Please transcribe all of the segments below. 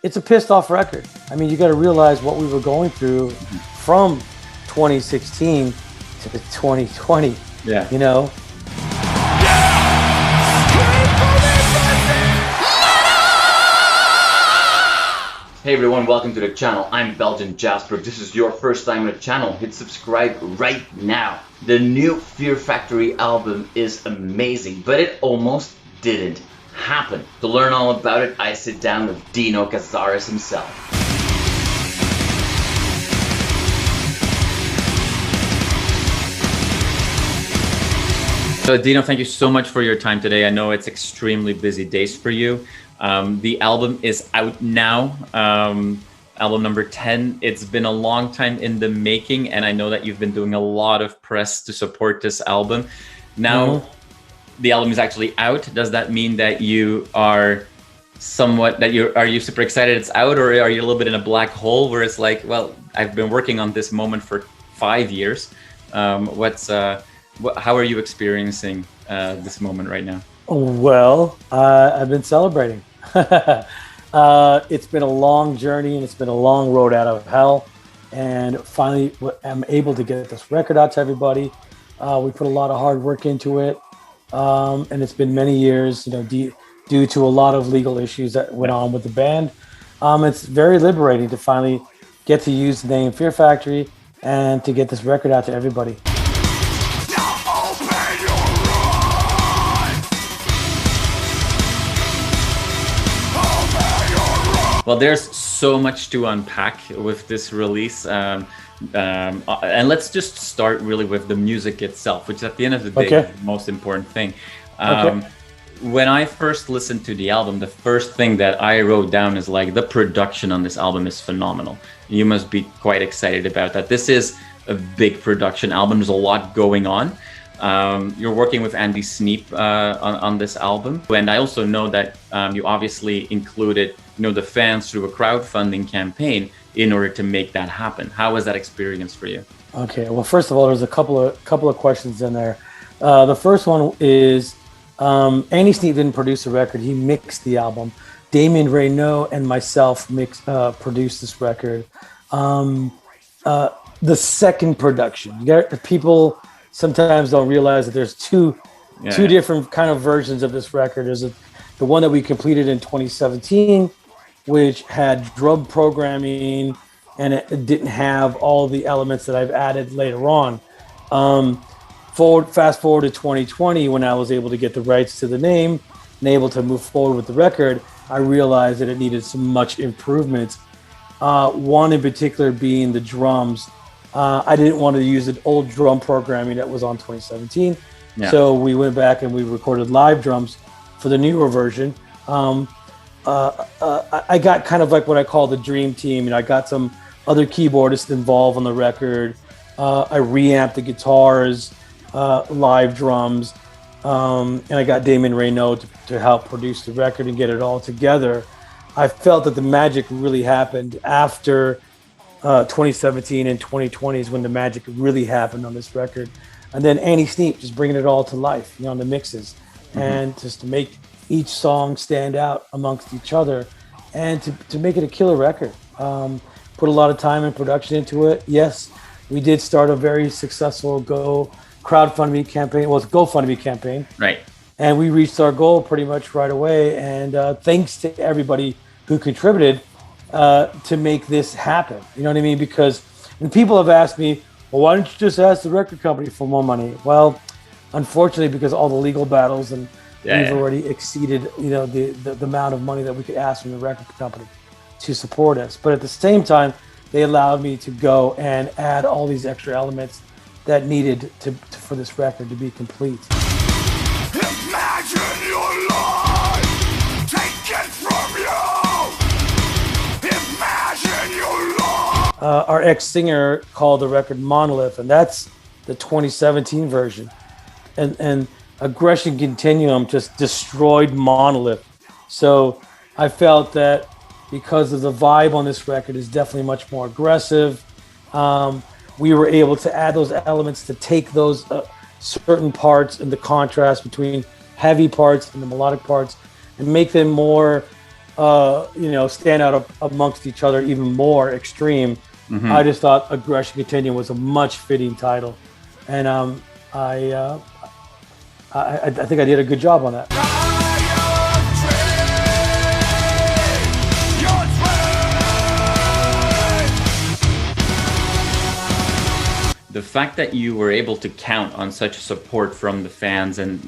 it's a pissed off record. I mean, you got to realize what we were going through from 2016 to 2020. Yeah. You know? Hey everyone, welcome to the channel. I'm Belgian Jasper. If this is your first time on the channel, hit subscribe right now. The new Fear Factory album is amazing, but it almost didn't happen. To learn all about it, I sit down with Dino Cazares himself. So Dino, thank you so much for your time today. I know it's extremely busy days for you. The album is out now, album number 10. It's been a long time in the making, and I know that you've been doing a lot of press to support this album. Now, the album is actually out. Does that mean that you are are you super excited it's out, or are you a little bit in a black hole where it's like, well, I've been working on this moment for 5 years. How are you experiencing this moment right now? Well, I've been celebrating. It's been a long journey and it's been a long road out of hell. And finally, I'm able to get this record out to everybody. We put a lot of hard work into it. And it's been many years, you know, due to a lot of legal issues that went on with the band. It's very liberating to finally get to use the name Fear Factory and to get this record out to everybody. Well, there's so much to unpack with this release. And let's just start really with the music itself, which at the end of the day is the most important thing. When I first listened to the album, the first thing that I wrote down is like, the production on this album is phenomenal. You must be quite excited about that. This is a big production album. There's a lot going on. You're working with Andy Sneap on this album. And I also know that you obviously included the fans through a crowdfunding campaign in order to make that happen. How was that experience for you? Okay, well, first of all, there's a couple of questions in there. The first one is Andy Sneap didn't produce the record; he mixed the album. Damien Rainaud and myself produced this record. The second production, people sometimes don't realize that there's two different kind of versions of this record. There's the one that we completed in 2017, which had drum programming, and it didn't have all the elements that I've added later on. Fast forward to 2020, when I was able to get the rights to the name and able to move forward with the record, I realized that it needed some much improvements. One in particular being the drums. I didn't want to use the old drum programming that was on 2017. So we went back and we recorded live drums for the newer version. I got kind of like what I call the dream team. I got some other keyboardists involved on the record. I reamped the guitars, live drums, and I got Damien Rainaud to help produce the record and get it all together. I felt that the magic really happened after 2017 and 2020 is when the magic really happened on this record. And then Andy Sneap just bringing it all to life, on the mixes, and just to make each song stand out amongst each other, and to make it a killer record. Put a lot of time and production into it. Yes, we did start a very successful GoFundMe campaign. Right. And we reached our goal pretty much right away. And thanks to everybody who contributed to make this happen. You know what I mean? Because when people have asked me, well, why don't you just ask the record company for more money? Well, unfortunately, because all the legal battles and we've already exceeded, the amount of money that we could ask from the record company to support us. But at the same time, they allowed me to go and add all these extra elements that needed for this record to be complete. Imagine your life taken from you. Imagine your life. Our ex-singer called the record Monolith, and that's the 2017 version. And Aggression Continuum just destroyed Monolith. So I felt that because of the vibe on this record is definitely much more aggressive, we were able to add those elements to take those certain parts and the contrast between heavy parts and the melodic parts and make them more stand out amongst each other even more extreme, I just thought Aggression Continuum was a much fitting title, and I think I did a good job on that. The fact that you were able to count on such support from the fans and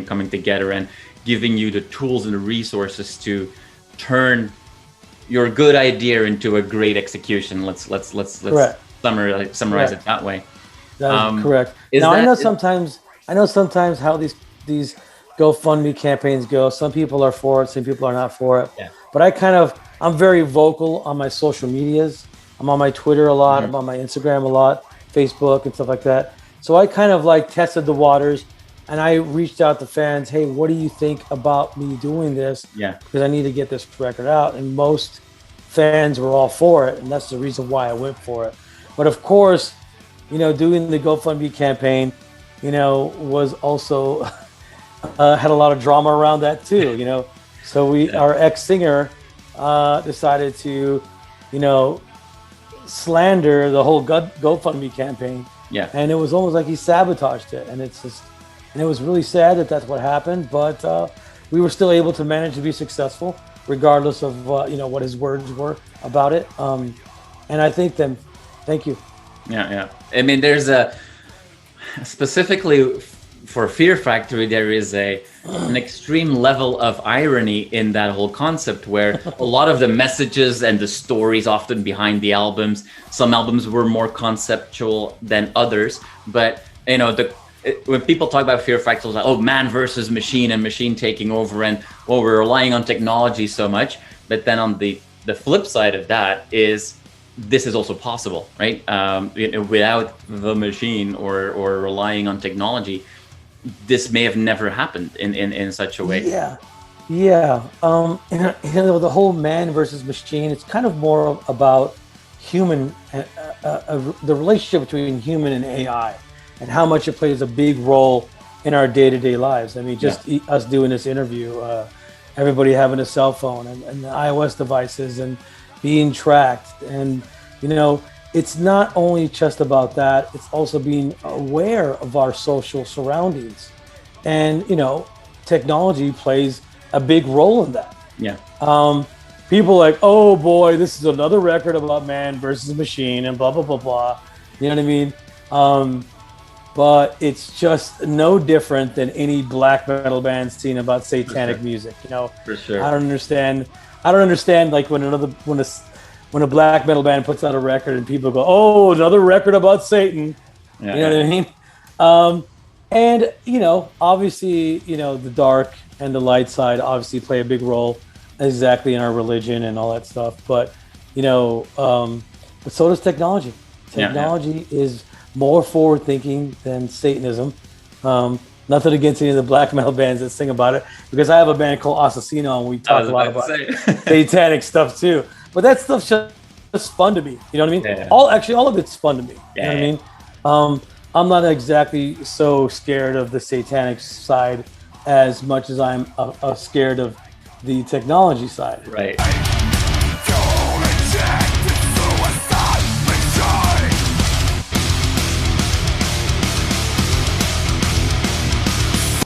coming together and giving you the tools and the resources to turn your good idea into a great execution. Let's summarize it that way. That is correct. Now I know sometimes how these GoFundMe campaigns go. Some people are for it, some people are not for it. Yeah. But I'm very vocal on my social medias. I'm on my Twitter a lot. I'm on my Instagram a lot, Facebook and stuff like that. So I kind of like tested the waters, and I reached out to fans. Hey, what do you think about me doing this? Yeah. Because I need to get this record out. And most fans were all for it, and that's the reason why I went for it. But of course, doing the GoFundMe campaign, was also had a lot of drama around that too. So our ex-singer decided to, slander the whole GoFundMe campaign. Yeah. And it was almost like he sabotaged it, and it was really sad that that's what happened. But we were still able to manage to be successful, regardless of what his words were about it. And I thank them. Thank you. Yeah. I mean, there's specifically for Fear Factory, there is an extreme level of irony in that whole concept, where a lot of the messages and the stories often behind the albums, some albums were more conceptual than others, but when people talk about Fear Factory, it's like, oh, man versus machine and machine taking over, and we're relying on technology so much. But then on the flip side of that is, this is also possible, right? Without the machine or relying on technology, this may have never happened in such a way. Yeah. The whole man versus machine, it's kind of more about human, the relationship between human and AI, and how much it plays a big role in our day-to-day lives. I mean, just us doing this interview, everybody having a cell phone and the iOS devices and being tracked. And, it's not only just about that, it's also being aware of our social surroundings. And, technology plays a big role in that. Yeah. People are like, oh boy, this is another record about man versus machine and blah, blah, blah, blah. You know what I mean? But it's just no different than any black metal band scene about satanic music. For sure. I don't understand like when a black metal band puts out a record and people go, oh, another record about Satan. Yeah, you know what I mean? And obviously, the dark and the light side obviously play a big role exactly in our religion and all that stuff. But but so does technology. Technology is more forward-thinking than Satanism. Nothing against any of the black metal bands that sing about it, because I have a band called Assassino, and we talk a lot about satanic stuff too. But that stuff's just fun to me. You know what I mean? Yeah. All of it's fun to me. Yeah. You know what I mean? I'm not exactly so scared of the satanic side as much as I'm scared of the technology side. Right.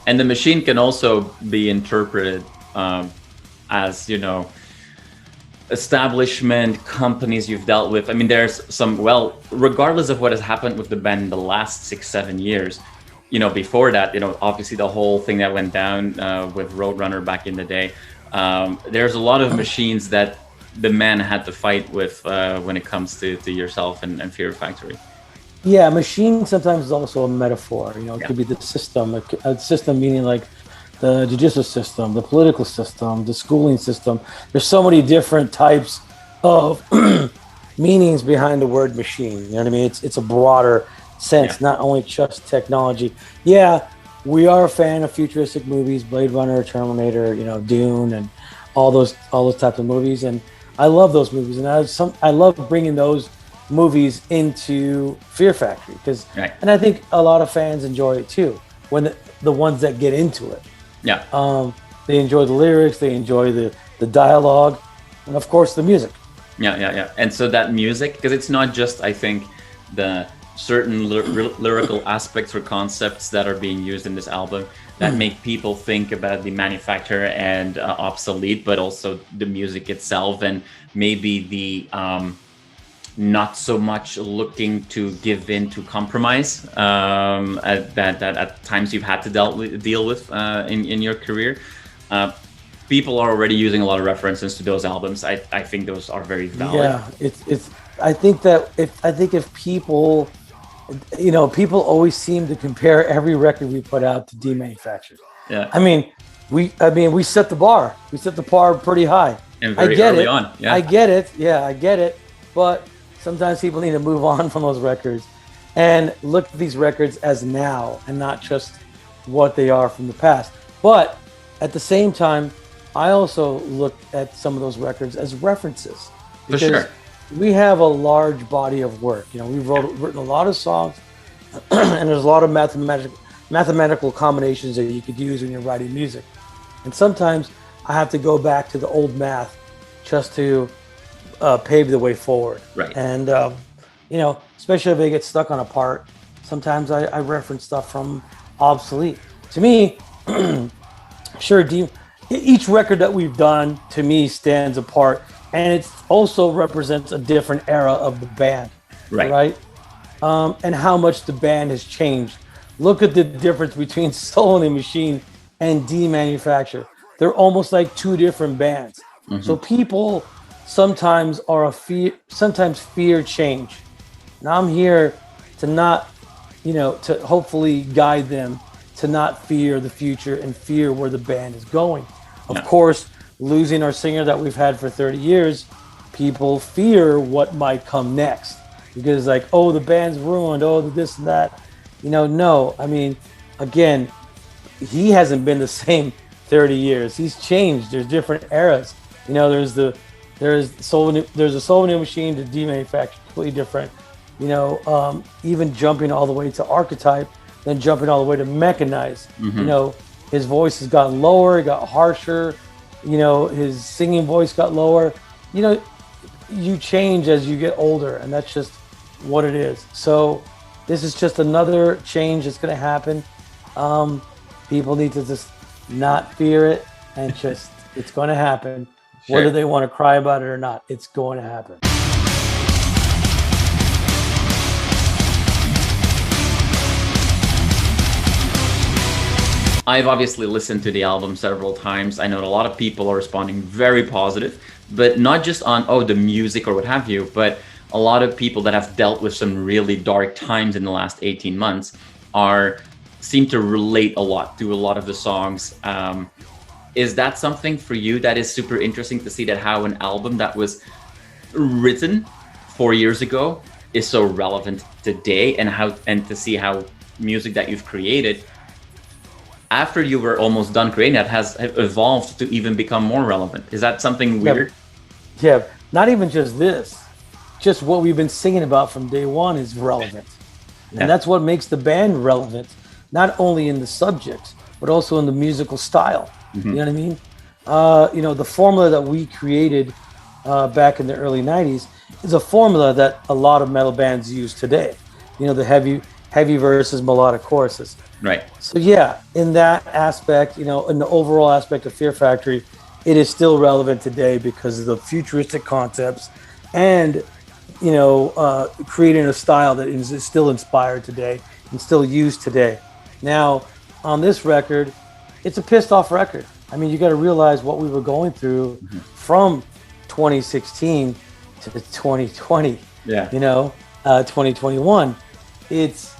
And the machine can also be interpreted as, establishment, companies you've dealt with. I mean, there's some, regardless of what has happened with the band in the last 6-7 years, before that, obviously the whole thing that went down with Roadrunner back in the day, there's a lot of machines that the man had to fight with when it comes to yourself and Fear Factory. Yeah, machine sometimes is also a metaphor. It could be the system. A system meaning like the judicial system, the political system, the schooling system. There's so many different types of meanings behind the word machine. You know what I mean? It's a broader sense, not only just technology. Yeah, we are a fan of futuristic movies, Blade Runner, Terminator, Dune, and all those types of movies. And I love those movies, and I love bringing those movies into Fear Factory and I think a lot of fans enjoy it too, when the ones that get into it. They enjoy the lyrics, they enjoy the the dialogue, and of course the music. Yeah. And so that music, because it's not just, I think, the certain lyrical aspects or concepts that are being used in this album that make people think about the manufacturer and obsolete, but also the music itself, and maybe the not so much looking to give in to compromise that at times you've had to deal with in your career. People are already using a lot of references to those albums. I think those are very valid. Yeah, I think if people, people always seem to compare every record we put out to demanufactured. Yeah. I mean, we set the bar. We set the bar pretty high. And very early on. Yeah. I get it. Yeah, I get it. But sometimes people need to move on from those records and look at these records as now and not just what they are from the past. But at the same time, I also look at some of those records as references. For sure. We have a large body of work. We've written a lot of songs, and there's a lot of mathematical combinations that you could use when you're writing music. And sometimes I have to go back to the old math just to pave the way forward. Right. And, especially if I get stuck on a part, sometimes I reference stuff from obsolete. To me, sure, each record that we've done, to me, stands apart. And it also represents a different era of the band, right? And how much the band has changed. Look at the difference between Soul in the Machine and Demanufacture. They're almost like two different bands. Mm-hmm. So people sometimes fear change. Now I'm here to not, to hopefully guide them to not fear the future and fear where the band is going. Of course, losing our singer that we've had for 30 years, people fear what might come next because the band's ruined, this and that. No, I mean, again, he hasn't been the same 30 years. He's changed. There's different eras. There's a Soul in the Machine to Demanufacture, completely different. Even jumping all the way to Archetype, then jumping all the way to Mechanized. Mm-hmm. His voice has gotten lower, it got harsher. His singing voice got lower. You change as you get older, and that's just what it is. So this is just another change that's going to happen. People need to just not fear it, and it's going to happen. Sure. Whether they want to cry about it or not, it's going to happen. I've obviously listened to the album several times. I know a lot of people are responding very positive, but not just on, the music or what have you, but a lot of people that have dealt with some really dark times in the last 18 months seem to relate a lot to a lot of the songs. Is that something for you that is super interesting to see, that how an album that was written 4 years ago is so relevant today, and to see how music that you've created after you were almost done creating it has evolved to even become more relevant? Is that something weird? Yeah, not even just this. Just what we've been singing about from day one is relevant. Yeah. And that's what makes the band relevant, not only in the subjects, but also in the musical style. Mm-hmm. You know what I mean? The formula that we created back in the early 90s is a formula that a lot of metal bands use today. The heavy verses, melodic choruses. Right. So yeah, in that aspect, in the overall aspect of Fear Factory, it is still relevant today because of the futuristic concepts and, creating a style that is still inspired today and still used today. Now, on this record, it's a pissed off record. I mean, you got to realize what we were going through from 2016 to 2020. Yeah. 2021. It's,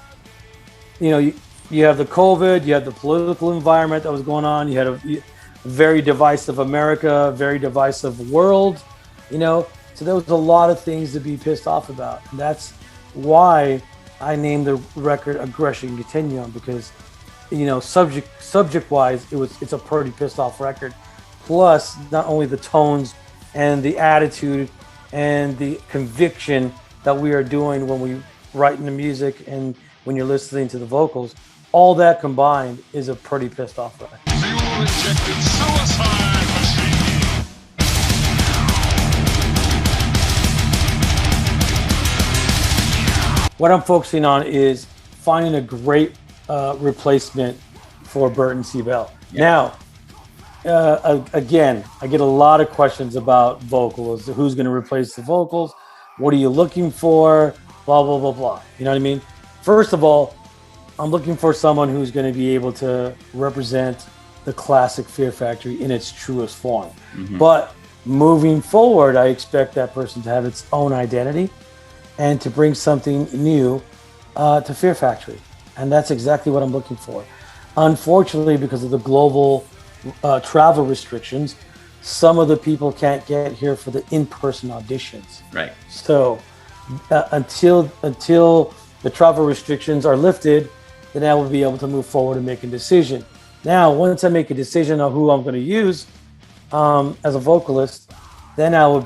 you have the COVID, you have the political environment that was going on, you had a very divisive America, very divisive world, so there was a lot of things to be pissed off about. And that's why I named the record Aggression Continuum, because, subject-wise, it's a pretty pissed off record. Plus, not only the tones and the attitude and the conviction that we are doing when we write in the music and when you're listening to the vocals, all that combined is a pretty pissed off record. what I'm focusing on is finding a great replacement for Burton C. Now, again, I get a lot of questions about vocals. Who's going to replace the vocals? What are you looking for? Blah, blah, blah, blah. You know what I mean? First of all, I'm looking for someone who's going to be able to represent the classic Fear Factory in its truest form. But moving forward, I expect that person to have its own identity and to bring something new to Fear Factory. And that's exactly what I'm looking for. Unfortunately, because of the global travel restrictions, some of the people can't get here for the in-person auditions. Right. So until the travel restrictions are lifted, then I will be able to move forward and make a decision. Now, once I make a decision on who I'm going to use as a vocalist, then I will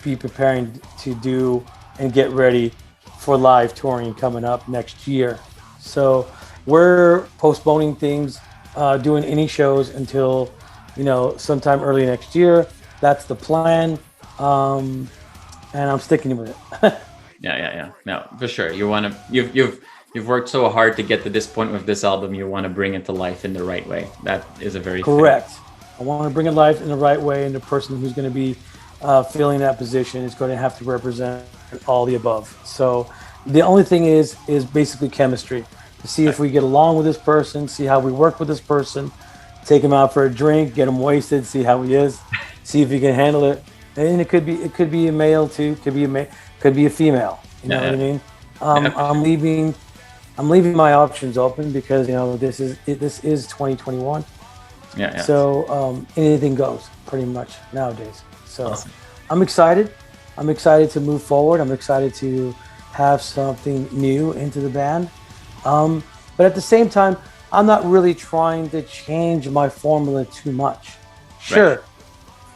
be preparing to do and get ready for live touring coming up next year. So we're postponing things, doing any shows until, sometime early next year. That's the plan, and I'm sticking with it. Yeah. No, for sure. You've worked so hard to get to this point with this album. You want to bring it to life in the right way. That is a very correct. I want to bring it life in the right way, and the person who's going to be filling that position is going to have to represent all the above. So the only thing is basically chemistry. To see if we get along with this person, see how we work with this person, take him out for a drink, get him wasted, see how he is, see if he can handle it. And it could be a male too, could be a female. You know what I mean? I'm leaving my options open because this is 2021. Yeah. So anything goes pretty much nowadays. So awesome. I'm excited. I'm excited to move forward. I'm excited to have something new into the band. But at the same time, I'm not really trying to change my formula too much. Sure,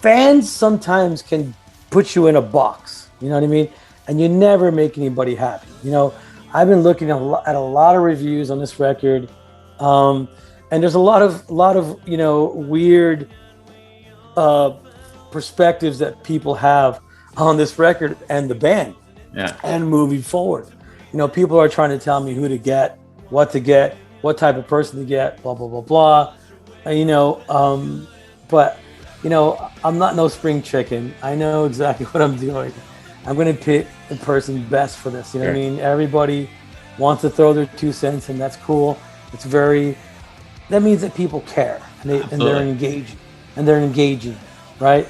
fans sometimes can put you in a box, you know what I mean? And you never make anybody happy. I've been looking at a lot of reviews on this record, and there's a lot of weird perspectives that people have on this record and the band. Yeah. And moving forward. People are trying to tell me who to get, what type of person to get, blah, blah, blah, blah. But, I'm not no spring chicken. I know exactly what I'm doing. I'm going to pick the person best for this. You know what I mean? Everybody wants to throw their 2 cents, and that's cool. That means that people care, and they're engaging, right?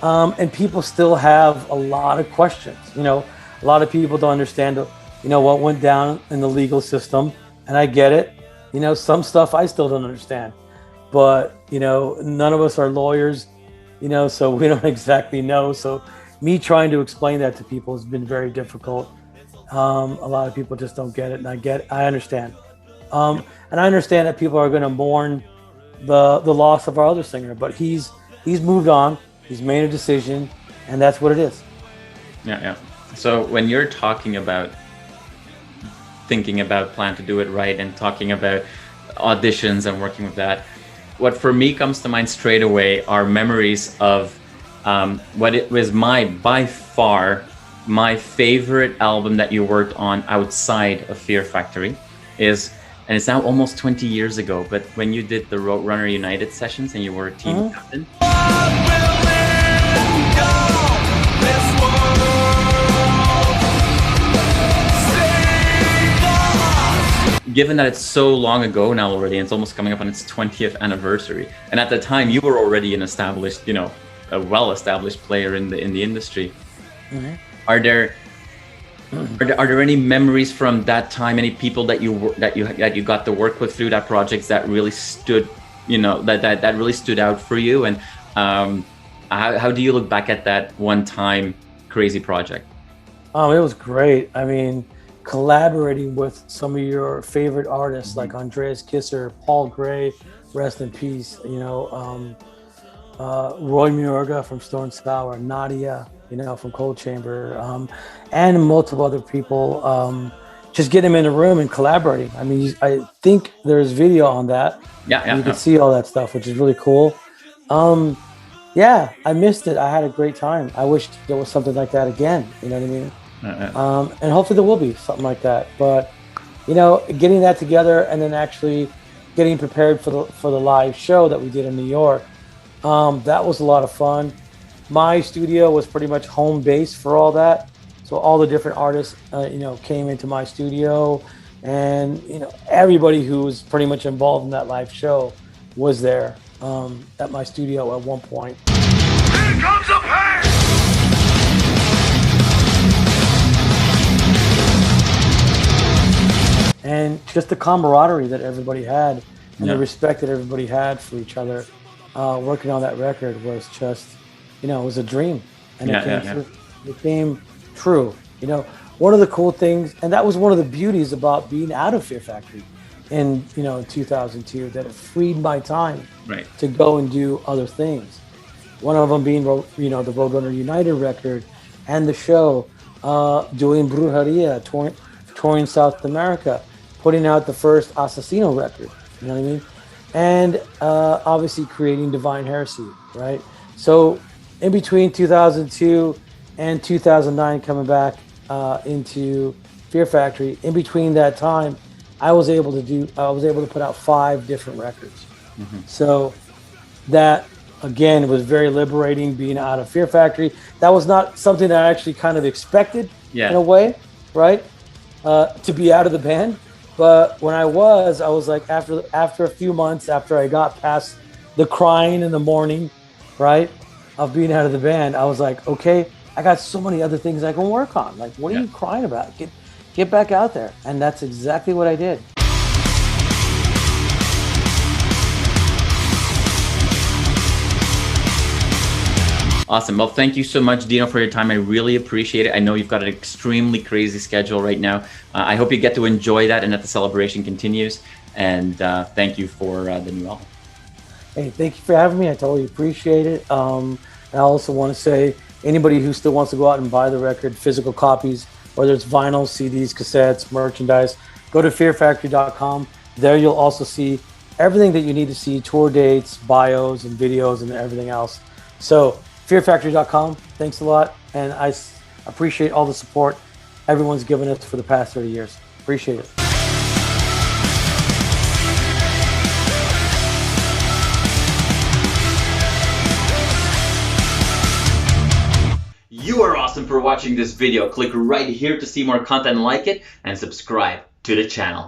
And people still have a lot of questions. A lot of people don't understand, what went down in the legal system, and I get it. Some stuff I still don't understand, but none of us are lawyers, so we don't exactly know. So me trying to explain that to people has been very difficult. A lot of people just don't get it, and I understand. And I understand that people are going to mourn the loss of our other singer, but he's moved on. He's made a decision, and that's what it is. Yeah. So when you're talking about thinking about Plan to Do It Right and talking about auditions and working with that, what for me comes to mind straight away are memories of what it was by far my favorite album that you worked on outside of Fear Factory and it's now almost 20 years ago, but when you did the Roadrunner United sessions and you were a team captain. Given that it's so long ago now already, and it's almost coming up on its 20th anniversary, and at the time you were already an established, a well-established player in the industry. Are there any memories from that time? Any people that you got to work with through that project that really stood, that really stood out for you? And how do you look back at that one-time crazy project? It was great. I mean, collaborating with some of your favorite artists like Andreas Kisser, Paul Gray, rest in peace. Roy Murga from Stone Sour, Nadia, from Cold Chamber, and multiple other people. Just get them in a room and collaborating. I mean, I think there's video on that. Yeah. You can see all that stuff, which is really cool. I missed it. I had a great time. I wish there was something like that again. You know what I mean? And hopefully there will be something like that. But you know, getting that together and then actually getting prepared for the live show that we did in New York, that was a lot of fun. My studio was pretty much home base for all that, so all the different artists, you know, came into my studio, and you know, everybody who was pretty much involved in that live show was there at my studio at one point. Here comes the pain! And just the camaraderie that everybody had, and the respect that everybody had for each other, working on that record was just, you know, it was a dream, and it came true. You know, one of the cool things, and that was one of the beauties about being out of Fear Factory in, you know, 2002, that it freed my time to go and do other things. One of them being, you know, the Roadrunner United record and the show, doing Brujeria, touring South America, putting out the first Assassino record, you know what I mean? And obviously creating Divine Heresy, right? So in between 2002 and 2009, coming back into Fear Factory, in between that time, I was able to put out 5 different records. So that, again, was very liberating, being out of Fear Factory. That was not something that I actually kind of expected in a way, right? To be out of the band. But when I was like, after a few months, after I got past the crying in the morning, right, of being out of the band, I was like, okay, I got so many other things I can work on. Like, what are you crying about? Get back out there. And that's exactly what I did. Awesome. Well, thank you so much, Dino, for your time. I really appreciate it. I know you've got an extremely crazy schedule right now. I hope you get to enjoy that and that the celebration continues. And thank you for the new album. Hey, thank you for having me. I totally appreciate it. I also want to say, anybody who still wants to go out and buy the record, physical copies, whether it's vinyl, CDs, cassettes, merchandise, go to fearfactory.com. There you'll also see everything that you need to see, tour dates, bios, and videos, and everything else. So fearfactory.com. Thanks a lot, and I appreciate all the support everyone's given us for the past 30 years. Appreciate it. You are awesome for watching this video. Click right here to see more content like it and subscribe to the channel.